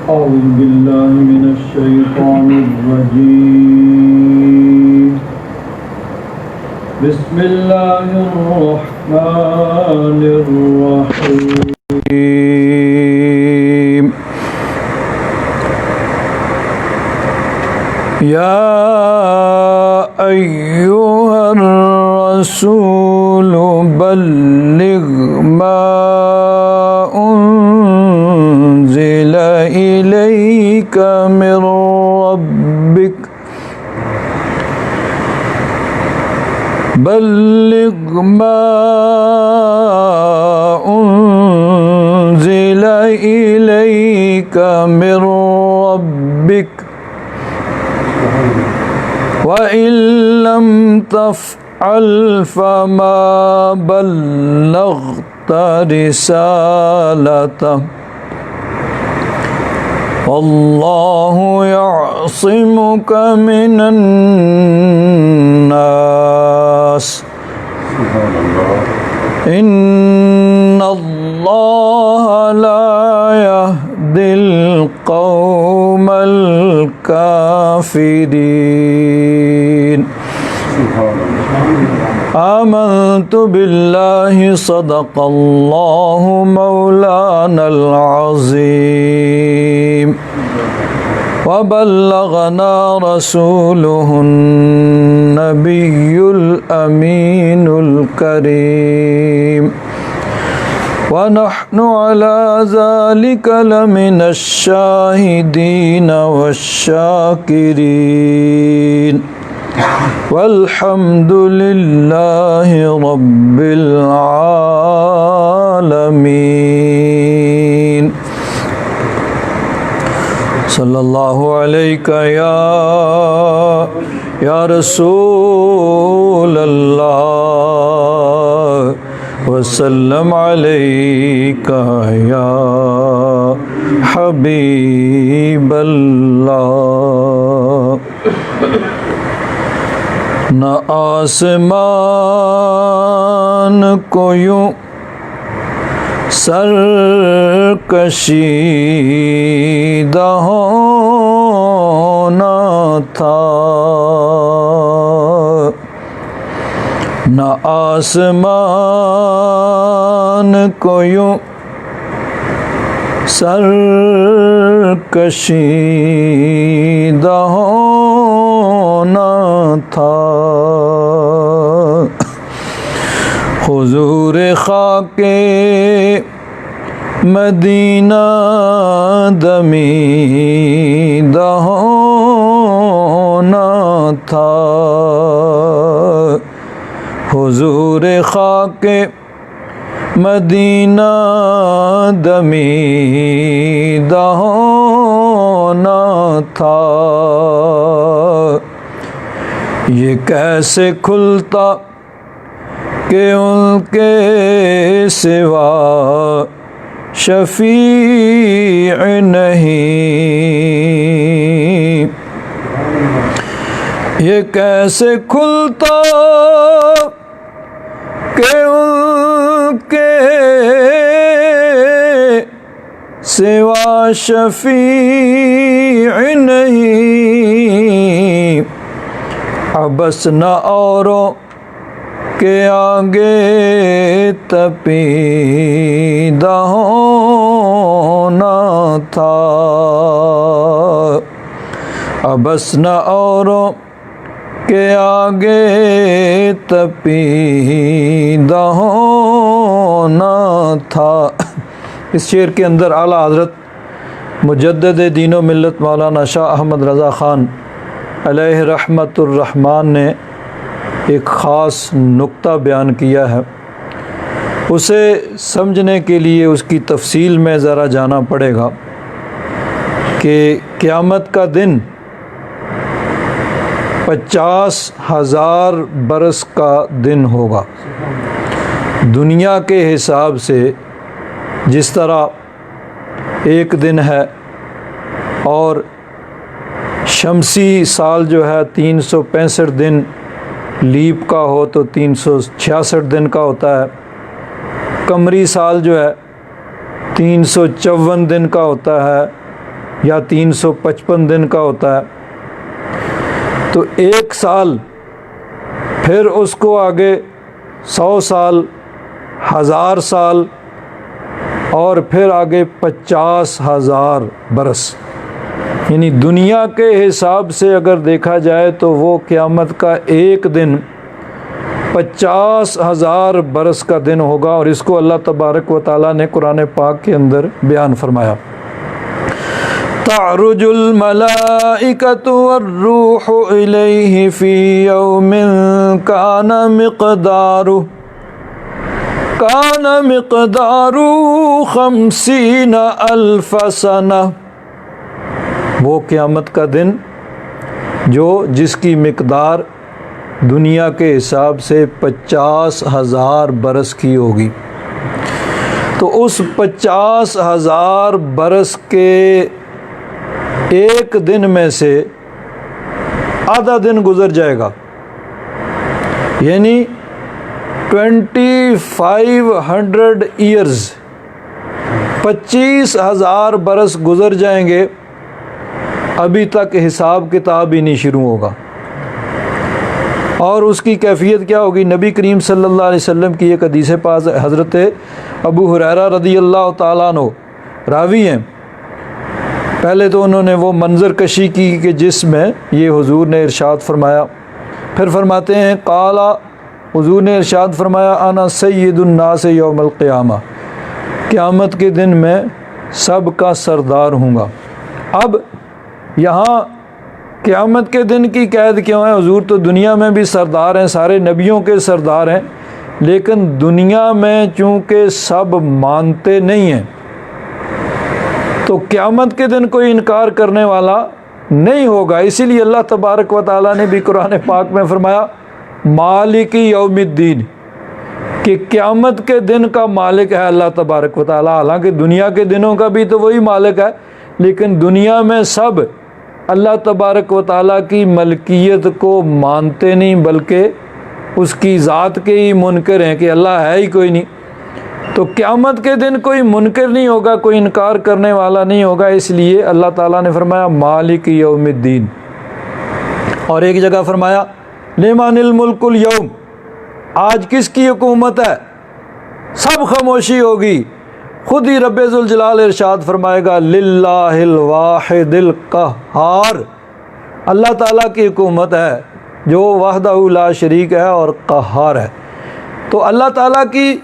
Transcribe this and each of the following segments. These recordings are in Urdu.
أعوذ بالله من الشيطان الرجيم بسم الله الرحمن الرحيم يا أيها الرسول بلغ ما أنزل إليك من ربك بلغ ما أنزل إليك من ربك وإن لم تفعل فما بلغت رسالته والله يعصمك من الناس إن الله لا يهدي القوم الكافرين آمنت بالله صدق الله مولانا العظيم وبلغنا رسوله النبي الأمين الكريم ونحن على ذلك لمن الشاهدين والشاكرين والحمد لله رب العالمين صلی اللہ علیہ یا رسول اللہ وسلم علیک یا حبیب اللہ نہ آسمان کو یوں سرکشیدہ ہونا تھا نہ آسمان کو یوں سرکشیدہ ہونا تھا حضور خاک مدینہ دمیدہ ہونا تھا حضور خاک مدینہ دمیدہ ہونا تھا یہ کیسے کھلتا کہ ان کے سوا شفیع نہیں یہ کیسے کھلتا کہ ان کے سوا شفیع نہیں عبث نہ اوروں کے آگے تپیدہ ہونا تھا عبث نہ اوروں کے آگے تپیدہ ہونا تھا۔ اس شعر کے اندر اعلیٰ حضرت مجدد دین و ملت مولانا شاہ احمد رضا خان علیہ رحمت الرحمن نے ایک خاص نقطہ بیان کیا ہے، اسے سمجھنے کے لیے اس کی تفصیل میں ذرا جانا پڑے گا کہ قیامت کا دن 50,000 برس کا دن ہوگا۔ دنیا کے حساب سے جس طرح ایک دن ہے اور شمسی سال جو ہے 365 دن لیپ کا ہو تو 366 دن کا ہوتا ہے، قمری سال جو ہے 354 دن کا ہوتا ہے، یا 355 دن کا ہوتا ہے، تو 1 سال، پھر اس کو آگے 100 سال، 1000 سال، اور پھر آگے 50,000 برس، یعنی دنیا کے حساب سے اگر دیکھا جائے تو وہ قیامت کا ایک دن 50,000 برس کا دن ہوگا، اور اس کو اللہ تبارک و تعالیٰ نے قرآن پاک کے اندر بیان فرمایا۔ تعرج الملائکۃ والروح الیہ فی یوم کان مقدارہ 50 الف سنہ، وہ قیامت کا دن جس کی مقدار دنیا کے حساب سے 50,000 برس کی ہوگی۔ تو اس 50,000 برس کے ایک دن میں سے آدھا دن گزر جائے گا، یعنی 2500 ایئرز، 25,000 برس گزر جائیں گے، ابھی تک حساب کتاب ہی نہیں شروع ہوگا۔ اور اس کی کیفیت کیا ہوگی؟ نبی کریم صلی اللہ علیہ وسلم کی ایک حدیث پاک، حضرت ابو ہریرہ رضی اللہ تعالیٰ عنہ راوی ہیں۔ پہلے تو انہوں نے وہ منظر کشی کی کہ جس میں یہ حضور نے ارشاد فرمایا، پھر فرماتے ہیں قال، حضور نے ارشاد فرمایا انا سید الناس یوم القیامہ، قیامت کے دن میں سب کا سردار ہوں گا۔ اب یہاں قیامت کے دن کی قید کیوں ہے؟ حضور تو دنیا میں بھی سردار ہیں، سارے نبیوں کے سردار ہیں، لیکن دنیا میں چونکہ سب مانتے نہیں ہیں، تو قیامت کے دن کوئی انکار کرنے والا نہیں ہوگا۔ اسی لیے اللہ تبارک و تعالیٰ نے بھی قرآن پاک میں فرمایا مالک یوم الدین، کہ قیامت کے دن کا مالک ہے اللہ تبارک و تعالیٰ۔ حالانکہ دنیا کے دنوں کا بھی تو وہی مالک ہے، لیکن دنیا میں سب اللہ تبارک و تعالیٰ کی ملکیت کو مانتے نہیں، بلکہ اس کی ذات کے ہی منکر ہیں کہ اللہ ہے ہی کوئی نہیں۔ تو قیامت کے دن کوئی منکر نہیں ہوگا، کوئی انکار کرنے والا نہیں ہوگا، اس لیے اللہ تعالیٰ نے فرمایا مالک یوم الدین۔ اور ایک جگہ فرمایا لمن الملک اليوم، آج کس کی حکومت ہے؟ سب خاموشی ہوگی، خود ہی رب ذوالجلال ارشاد فرمائے گا للہ الواحد القہار، اللہ تعالیٰ کی حکومت ہے جو وحدہ لا شریک ہے اور قہار ہے۔ تو اللہ تعالیٰ کی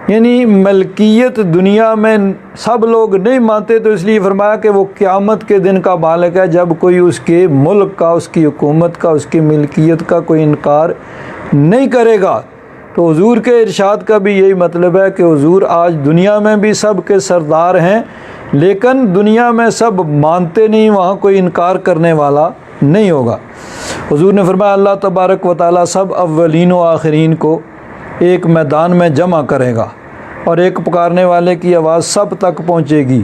یعنی ملکیت دنیا میں سب لوگ نہیں مانتے، تو اس لیے فرمایا کہ وہ قیامت کے دن کا مالک ہے جب کوئی اس کے ملک کا، اس کی حکومت کا، اس کی ملکیت کا کوئی انکار نہیں کرے گا۔ تو حضور کے ارشاد کا بھی یہی مطلب ہے کہ حضور آج دنیا میں بھی سب کے سردار ہیں، لیکن دنیا میں سب مانتے نہیں، وہاں کوئی انکار کرنے والا نہیں ہوگا۔ حضور نے فرمایا اللہ تبارک و تعالیٰ سب اولین و آخرین کو ایک میدان میں جمع کرے گا، اور ایک پکارنے والے کی آواز سب تک پہنچے گی،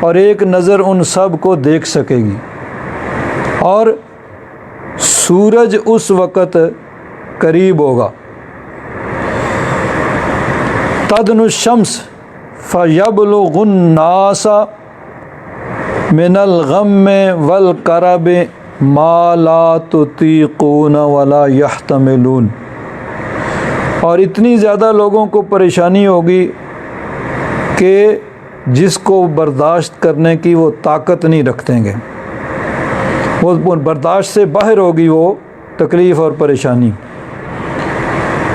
اور ایک نظر ان سب کو دیکھ سکے گی، اور سورج اس وقت قریب ہوگا۔ تدن الشمس فیبلغ الناس من الغم والکرب ما لا تطیقون ولا یحتملون، اور اتنی زیادہ لوگوں کو پریشانی ہوگی کہ جس کو برداشت کرنے کی وہ طاقت نہیں رکھتے گے، وہ برداشت سے باہر ہوگی وہ تکلیف اور پریشانی۔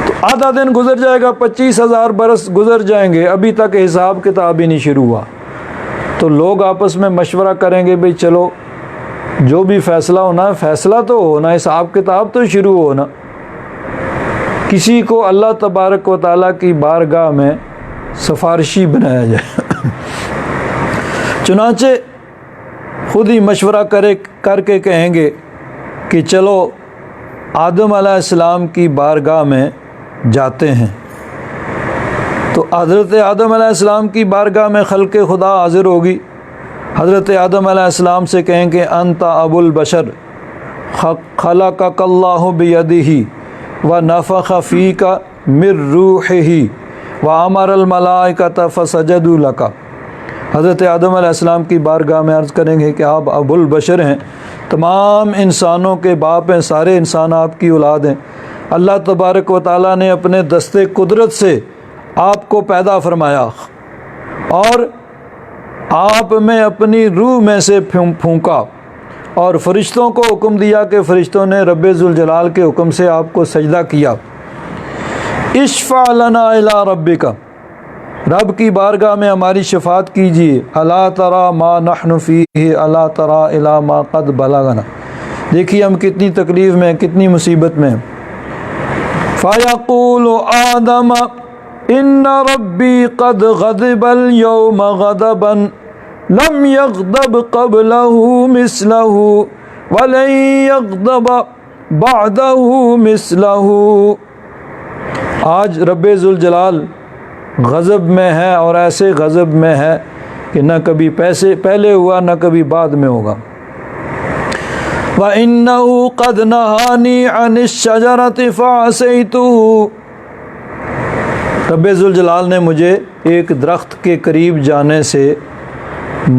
تو آدھا دن گزر جائے گا، 25,000 برس گزر جائیں گے، ابھی تک حساب کتاب ہی نہیں شروع ہوا۔ تو لوگ آپس میں مشورہ کریں گے بھئی چلو جو بھی فیصلہ ہونا ہے فیصلہ تو ہونا، حساب کتاب تو شروع ہونا۔ کسی کو اللہ تبارک و تعالیٰ کی بارگاہ میں سفارشی بنایا جائے، چنانچہ خود ہی مشورہ کر کے کہیں گے کہ چلو آدم علیہ السلام کی بارگاہ میں جاتے ہیں۔ تو حضرت آدم علیہ السلام کی بارگاہ میں خلق خدا حاضر ہوگی، حضرت آدم علیہ السلام سے کہیں کہ انت ابو البشر خلقک اللہ بیدہ ونفخ فیک من روحہ وامر الملائکۃ فسجدوا لک، حضرت آدم علیہ السلام کی بارگاہ میں عرض کریں گے کہ آپ ابو البشر ہیں، تمام انسانوں کے باپ ہیں، سارے انسان آپ کی اولاد ہیں۔ اللہ تبارک و تعالیٰ نے اپنے دستے قدرت سے آپ کو پیدا فرمایا اور آپ میں اپنی روح میں سے پھونکا، اور فرشتوں کو حکم دیا کہ فرشتوں نے رب ذوالجلال کے حکم سے آپ کو سجدہ کیا۔ اشفع لنا الی ربک، رب کی بارگاہ میں ہماری شفاعت کیجیے۔ الا تری ما نحن فیہ الا تری الی ما قد بلغنا، دیکھیے ہم کتنی تکلیف میں، کتنی مصیبت میں۔ فیقول آدم ان ربی قد غضب اليوم غضبا لم یغضب قبلہ مثلہ ولن یغضب بعدہ مثلہ، آج رب ذوالجلال غضب میں ہے اور ایسے غضب میں ہے کہ نہ کبھی پہلے ہوا نہ کبھی بعد میں ہوگا۔ وَإِنَّهُ قَدْ نَهَانِي عَنِ الشَّجَرَةِ فَعَصَيْتُهُ، رب ذوالجلال نے مجھے ایک درخت کے قریب جانے سے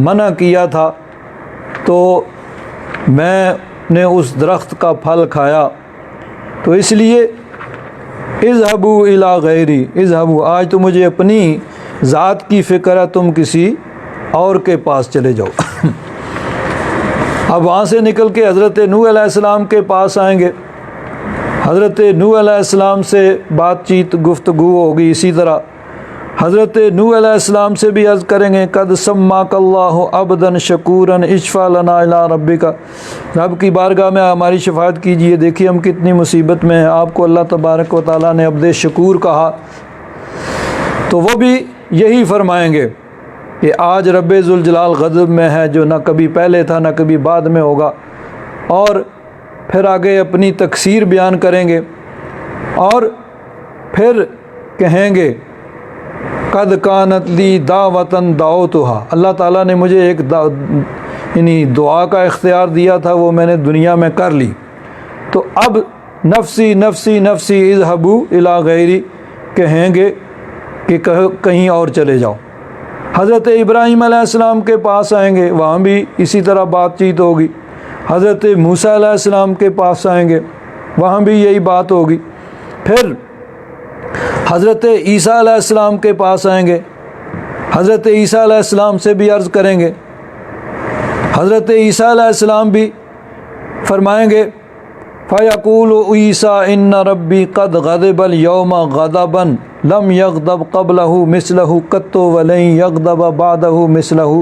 منع کیا تھا، تو میں نے اس درخت کا پھل کھایا، تو اس لیے اذهبوا الی غیری، اذهبوا، آج تو مجھے اپنی ذات کی فکر ہے، تم کسی اور کے پاس چلے جاؤ۔ اب وہاں سے نکل کے حضرت نوح علیہ السلام کے پاس آئیں گے، حضرت نوح علیہ السلام سے بات چیت گفتگو ہوگی۔ اسی طرح حضرت نوح علیہ السلام سے بھی عرض کریں گے قد سماک اللہ عبدا شکورا اشفع لنا الی ربک، رب کی بارگاہ میں ہماری شفاعت کیجیے، دیکھیے ہم کتنی مصیبت میں ہیں، آپ کو اللہ تبارک و تعالیٰ نے عبد شکور کہا۔ تو وہ بھی یہی فرمائیں گے کہ آج رب ذوالجلال غضب میں ہے، جو نہ کبھی پہلے تھا نہ کبھی بعد میں ہوگا، اور پھر آگے اپنی تقصیر بیان کریں گے اور پھر کہیں گے قد کانت لی دعوتاً دعوتھا، اللہ تعالیٰ نے مجھے ایک یعنی دعا کا اختیار دیا تھا، وہ میں نے دنیا میں کر لی، تو اب نفسی نفسی نفسی اذهبوا الی غیری کہیں گے کہ کہیں اور چلے جاؤ۔ حضرت ابراہیم علیہ السلام کے پاس آئیں گے، وہاں بھی اسی طرح بات چیت ہوگی۔ حضرت موسیٰ علیہ السلام کے پاس آئیں گے، وہاں بھی یہی بات ہوگی۔ پھر حضرت عیسیٰ علیہ السلام کے پاس آئیں گے، حضرت عیسیٰ علیہ السلام سے بھی عرض کریں گے، حضرت عیسیٰ علیہ السلام بھی فرمائیں گے فَيَقُولُ عِيسَىٰ إِنَّ رَبِّي قَدْ غَضِبَ الْيَوْمَ غَضَبًا لَمْ يَغْضَبْ قَبْلَهُ مِثْلَهُ قَطُّ وَلَن يَغْضَبَ بَعْدَهُ مِثْلَهُ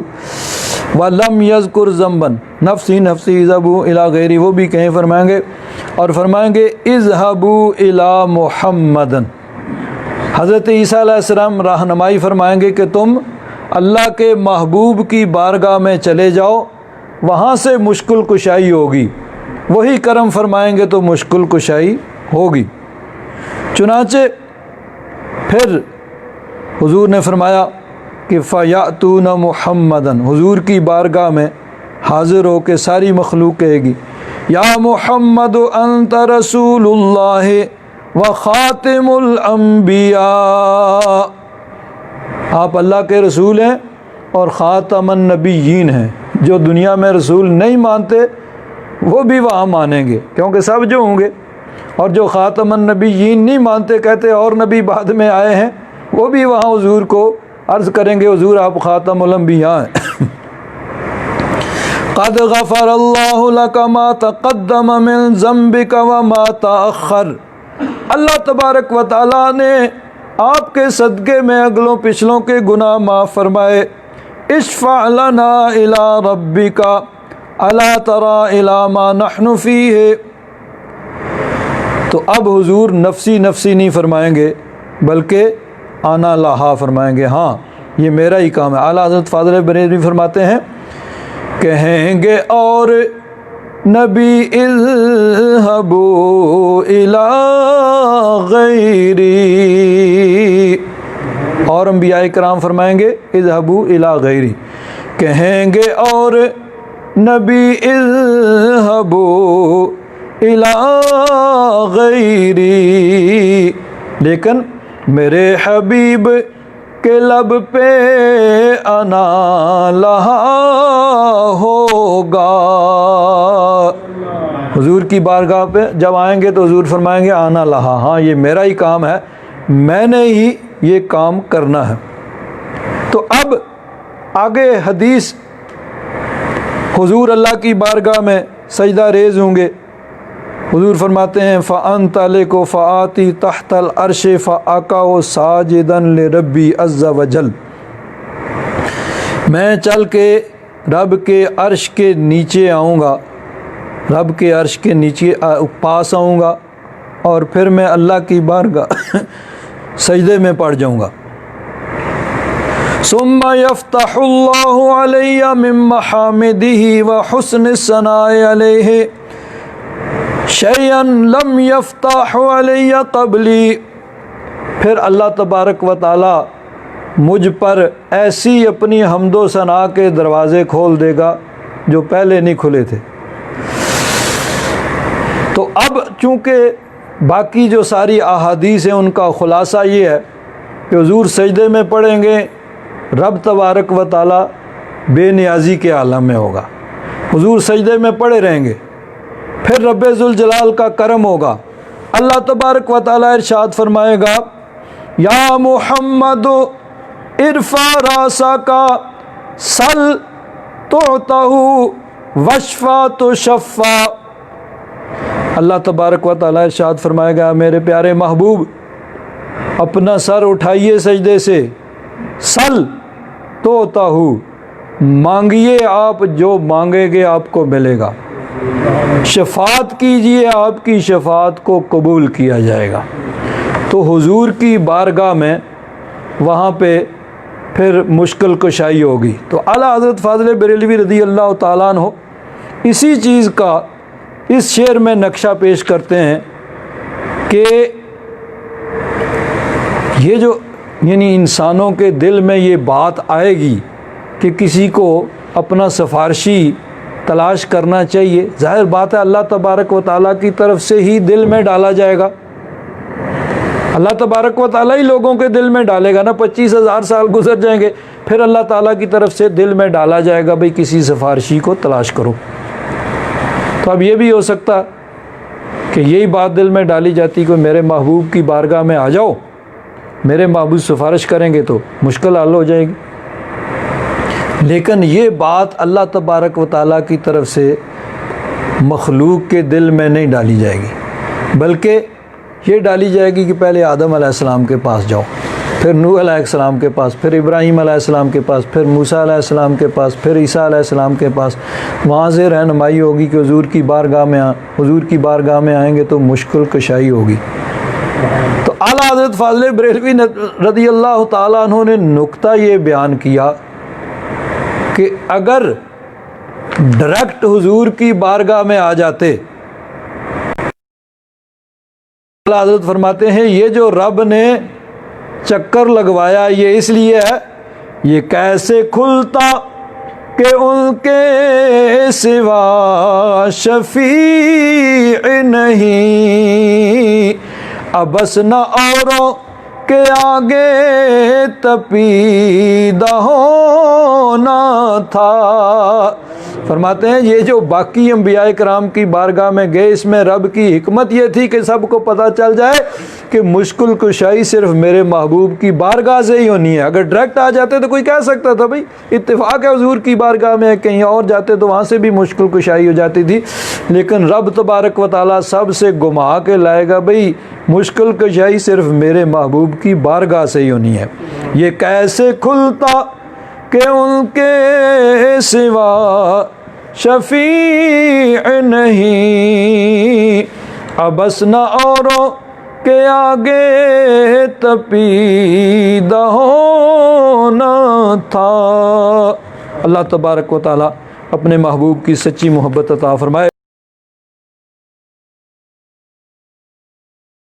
وَلَمْ يَذْكُرْ ذَنبًا نَفْسِي نَفْسِي اذْهَبُوا إِلَىٰ غَيْرِي، وہ بھی کہیں فرمائیں گے، اور فرمائیں گے اذْهَبُوا إِلَىٰ مُحَمَّدٍ، حضرت عیسیٰ علیہ السلام رہنمائی فرمائیں گے کہ تم اللہ کے محبوب کی بارگاہ میں چلے جاؤ، وہاں سے مشکل کشائی ہوگی، وہی کرم فرمائیں گے تو مشکل کشائی ہوگی۔ چنانچہ پھر حضور نے فرمایا کہ فَيَأْتُونَ مُحَمَّدًا، حضور کی بارگاہ میں حاضر ہو کے ساری مخلوق کہے گی یا محمد انت رسول اللہ وخاتم الانبیاء، آپ اللہ کے رسول ہیں اور خاتم النبیین ہیں، جو دنیا میں رسول نہیں مانتے وہ بھی وہاں مانیں گے، کیونکہ سب جو ہوں گے، اور جو خاتم النبیین نہیں مانتے، کہتے اور نبی بعد میں آئے ہیں، وہ بھی وہاں حضور کو عرض کریں گے حضور آپ خاتم الانبیاء ہیں۔ قد غفر اللہ لک ما تقدم من ذنبک وما تأخر، اللہ تبارک و تعالیٰ نے آپ کے صدقے میں اگلوں پچھلوں کے گناہ معاف فرمائے۔ اشفع لنا الی ربک الا تری الی ما نحن فیہ، تو اب حضور نفسی نفسی نہیں فرمائیں گے بلکہ آنا لہا فرمائیں گے، ہاں یہ میرا ہی کام ہے۔ اعلیٰ حضرت فاضل بریلوی فرماتے ہیں کہیں گے اور نبی اذهبوا الی غیری، اور انبیاء کرام فرمائیں گے اذهبوا الی غیری، کہیں گے اور نبی اذهبوا الی غیری، لیکن میرے حبیب کہ لب پہ انا لہا ہوگا. حضور کی بارگاہ پہ جب آئیں گے تو حضور فرمائیں گے آنا لہا، ہاں یہ میرا ہی کام ہے، میں نے ہی یہ کام کرنا ہے. تو اب آگے حدیث، حضور اللہ کی بارگاہ میں سجدہ ریز ہوں گے. حضور فرماتے ہیں فَأَنْطَلِقُ فَآتِي تَحْتَ الْعَرْشِ فَأَقَعُ سَاجِدًا لِرَبِّي عَزَّ وَجَلَّ. میں چل کے رب کے عرش کے نیچے آؤں گا، رب کے عرش کے نیچے پاس آؤں گا، اور پھر میں اللہ کی بارگاہ سجدے میں پڑ جاؤں گا. ثم يفتح اللہ علی من محامدہ وحسن الثناء علیہ شیئا لم یفتح علی قبلی. پھر اللہ تبارک و تعالی مجھ پر ایسی اپنی حمد و ثنا کے دروازے کھول دے گا جو پہلے نہیں کھلے تھے. تو اب چونکہ باقی جو ساری احادیث ہیں ان کا خلاصہ یہ ہے کہ حضور سجدے میں پڑیں گے، رب تبارک و تعالی بے نیازی کے عالم میں ہوگا، حضور سجدے میں پڑے رہیں گے، پھر رب ذوالجلال کا کرم ہوگا. اللہ تبارک و تعالی ارشاد فرمائے گا یا محمد ارفع راسک سل تعطہ واشفع تشفع. اللہ تبارک و تعالی ارشاد فرمائے گا میرے پیارے محبوب اپنا سر اٹھائیے سجدے سے، سل تعطہ مانگیے، آپ جو مانگے گے آپ کو ملے گا، شفاعت کیجئے آپ کی شفاعت کو قبول کیا جائے گا. تو حضور کی بارگاہ میں وہاں پہ پھر مشکل کشائی ہوگی. تو اعلیٰ حضرت فاضل بریلوی رضی اللہ تعالیٰ عنہ اسی چیز کا اس شعر میں نقشہ پیش کرتے ہیں کہ یہ جو یعنی انسانوں کے دل میں یہ بات آئے گی کہ کسی کو اپنا سفارشی تلاش کرنا چاہیے، ظاہر بات ہے اللہ تبارک و تعالیٰ کی طرف سے ہی دل میں ڈالا جائے گا. اللہ تبارک و تعالیٰ ہی لوگوں کے دل میں ڈالے گا نا. 25,000 سال گزر جائیں گے پھر اللہ تعالیٰ کی طرف سے دل میں ڈالا جائے گا بھئی کسی سفارشی کو تلاش کرو. تو اب یہ بھی ہو سکتا کہ یہی بات دل میں ڈالی جاتی کہ میرے محبوب کی بارگاہ میں آ جاؤ، میرے محبوب سفارش کریں گے تو مشکل حل ہو جائے گی. لیکن یہ بات اللہ تبارک و تعالیٰ کی طرف سے مخلوق کے دل میں نہیں ڈالی جائے گی، بلکہ یہ ڈالی جائے گی کہ پہلے آدم علیہ السلام کے پاس جاؤ، پھر نوح علیہ السلام کے پاس، پھر ابراہیم علیہ السلام کے پاس، پھر موسیٰ علیہ السلام کے پاس، پھر عیسیٰ علیہ السلام کے پاس. وہاں سے رہنمائی ہوگی کہ حضور کی بارگاہ میں آئیں گے تو مشکل کشائی ہوگی. تو اعلیٰ حضرت فاضل بریلوی رضی اللہ تعالیٰ عنہ نے نقطہ یہ بیان کیا کہ اگر ڈائریکٹ حضور کی بارگاہ میں آ جاتے، اعلیٰ حضرت فرماتے ہیں یہ جو رب نے چکر لگوایا یہ اس لیے ہے، یہ کیسے کھلتا کہ ان کے سوا شفیع نہیں، ابس نہ اوروں کے آگے تپیدہ ہونا تھا. فرماتے ہیں یہ جو باقی انبیاء کرام کی بارگاہ میں گئے اس میں رب کی حکمت یہ تھی کہ سب کو پتہ چل جائے کہ مشکل کشائی صرف میرے محبوب کی بارگاہ سے ہی ہونی ہے. اگر ڈائریکٹ آ جاتے تو کوئی کہہ سکتا تھا بھائی اتفاق ہے حضور کی بارگاہ میں، کہیں اور جاتے تو وہاں سے بھی مشکل کشائی ہو جاتی تھی. لیکن رب تبارک و تعالیٰ سب سے گما کے لائے گا بھئی مشکل کشائی صرف میرے محبوب کی بارگاہ سے ہی ہونی ہے. یہ کیسے کھلتا کہ ان کے سوا شفیع نہیں، ابس نہ اوروں کے آگے تپیدہ ہونا تھا. اللہ تبارک و تعالیٰ اپنے محبوب کی سچی محبت عطا فرمائے.